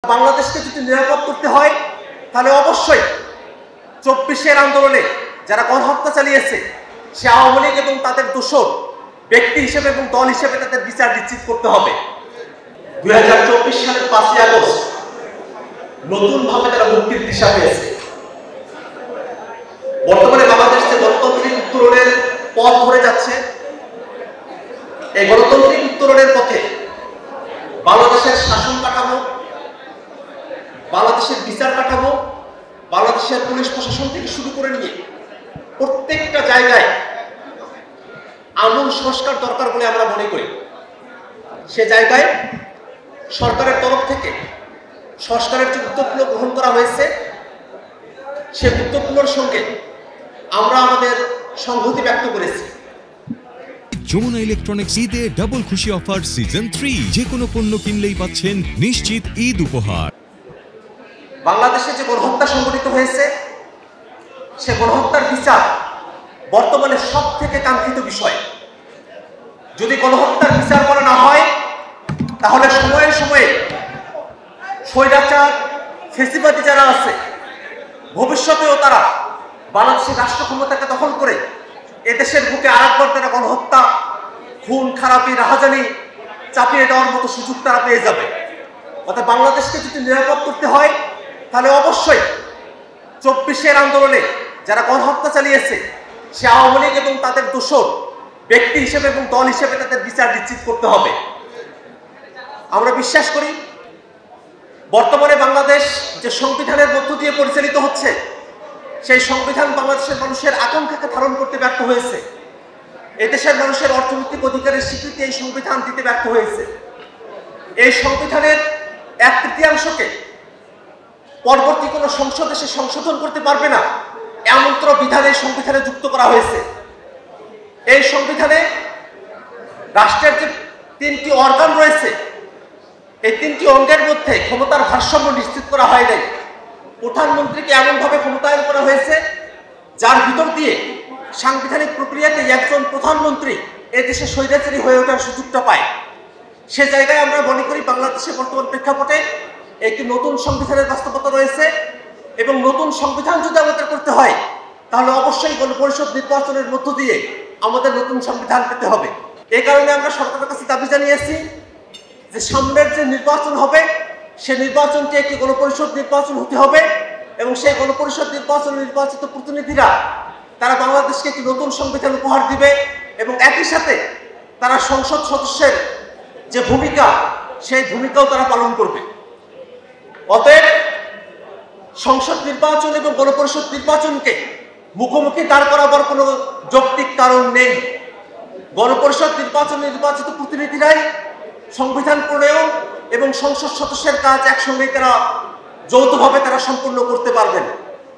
বাংলাদেশকে যদি নিরাপদ করতে হয় তাহলে অবশ্যই ২৪-এর আন্দোলনে যারা গণহত্যা চালিয়েছে সে আওয়ামী লীগ এবং তাদের দোসর ব্যক্তি হিসেবে এবং দল হিসেবে তাদের বিচার নিশ্চিত করতে হবে। ২০২৪ সালের ৫ই আগস্ট নতুনভাবে তারা মুক্তির দিশা পেয়েছে। বর্তমানে বাংলাদেশ যে গণতান্ত্রিক উত্তরণের পথ ধরে যাচ্ছে, এই গণতান্ত্রিক উত্তরণের পথে বাংলাদেশের শাসন কাঠামো, বাংলাদেশের বিচার কাঠামো, বাংলাদেশের পুলিশ প্রশাসন থেকে শুরু করে নিয়ে প্রত্যেকটা জায়গায় আমূল সংস্কার দরকার বলে আমরা মনে করি। সে জায়গায় সরকারের তরফ থেকে সংস্কারের যে উদ্যোগগুলো গ্রহণ করা হয়েছে সে উদ্যোগগুলোর সঙ্গে আমরা আমাদের সংহতি ব্যক্ত করেছি। যমুনা ইলেকট্রনিক্স ঈদে ডাবল খুশি অফার সিজন 3, যে কোনো পণ্য কিনলেই পাচ্ছেন নিশ্চিত ঈদ উপহার। বাংলাদেশে যে গণহত্যা সংঘটিত হয়েছে সে গণহত্যার বিচার বর্তমানে সব থেকে কাঙ্ক্ষিত বিষয়। যদি গণহত্যার বিচার করা না হয় তাহলে সময়ে সময়ে স্বৈরাচার ফ্যাসিবাদী যারা আছে ভবিষ্যতেও তারা বাংলাদেশের রাষ্ট্র ক্ষমতাকে দখল করে এদেশের বুকে আরেকবার তারা গণহত্যা, খুন খারাপি, রাহাজানি চাপিয়ে দেওয়ার মতো সুযোগ তারা পেয়ে যাবে। অর্থাৎ বাংলাদেশকে যদি নিরাপদ করতে হয় তাহলে অবশ্যই ২৪-এর আন্দোলনে যারা গণহত্যা চালিয়েছে সে আওয়ামী লীগ এবং তাদের দোসর ব্যক্তি হিসেবে এবং দল হিসেবে তাদের বিচার নিশ্চিত করতে হবে। আমরা বিশ্বাস করি বর্তমানে বাংলাদেশ যে সংবিধানের মধ্য দিয়ে পরিচালিত হচ্ছে সেই সংবিধান বাংলাদেশের মানুষের আকাঙ্ক্ষাকে ধারণ করতে ব্যর্থ হয়েছে। এদেশের মানুষের অর্থনৈতিক অধিকারের স্বীকৃতি এই সংবিধান দিতে ব্যর্থ হয়েছে। এই সংবিধানের 1/3 পরবর্তী কোনো সংসদ এসে সংশোধন করতে পারবে না এমন্ত্র বিধান এই সংবিধানে যুক্ত করা হয়েছে। এই সংবিধানে রাষ্ট্রের যে 3টি অর্গান রয়েছে এই 3টি অঙ্গের মধ্যে ক্ষমতার ভারসাম্য নিশ্চিত করা হয় নাই। প্রধানমন্ত্রীকে এমনভাবে ক্ষমতায়ন করা হয়েছে যার ভিতর দিয়ে সাংবিধানিক প্রক্রিয়াতে একজন প্রধানমন্ত্রী এদেশে স্বৈরাচারী হয়ে ওঠার সুযোগটা পায়। সে জায়গায় আমরা মনে করি বাংলাদেশের বর্তমান প্রেক্ষাপটে একটি নতুন সংবিধানের বাস্তবতা রয়েছে এবং নতুন সংবিধান যদি আমাদের করতে হয় তাহলে অবশ্যই গণপরিষদ নির্বাচনের মধ্য দিয়ে আমাদের নতুন সংবিধান পেতে হবে। এই কারণে আমরা সরকারের কাছে দাবি জানিয়েছি যে সামনের যে নির্বাচন হবে সে নির্বাচনটি একটি গণপরিষদ নির্বাচন হতে হবে এবং সেই গণপরিষদ নির্বাচনে নির্বাচিত প্রতিনিধিরা তারা বাংলাদেশকে একটি নতুন সংবিধান উপহার দিবে এবং একই সাথে তারা সংসদ সদস্যের যে ভূমিকা সেই ভূমিকাও তারা পালন করবে। অতএব সংসদ নির্বাচন এবং গণপরিষদ নির্বাচনকে মুখোমুখি দাঁড় করাবার কোনো যৌক্তিক কারণ নেই। গণপরিষদ নির্বাচনে নির্বাচিত প্রতিনিধিরাই সংবিধান প্রণয়ন এবং সংসদ সদস্যের কাজ একসঙ্গে তারা যৌথভাবে তারা সম্পূর্ণ করতে পারবেন।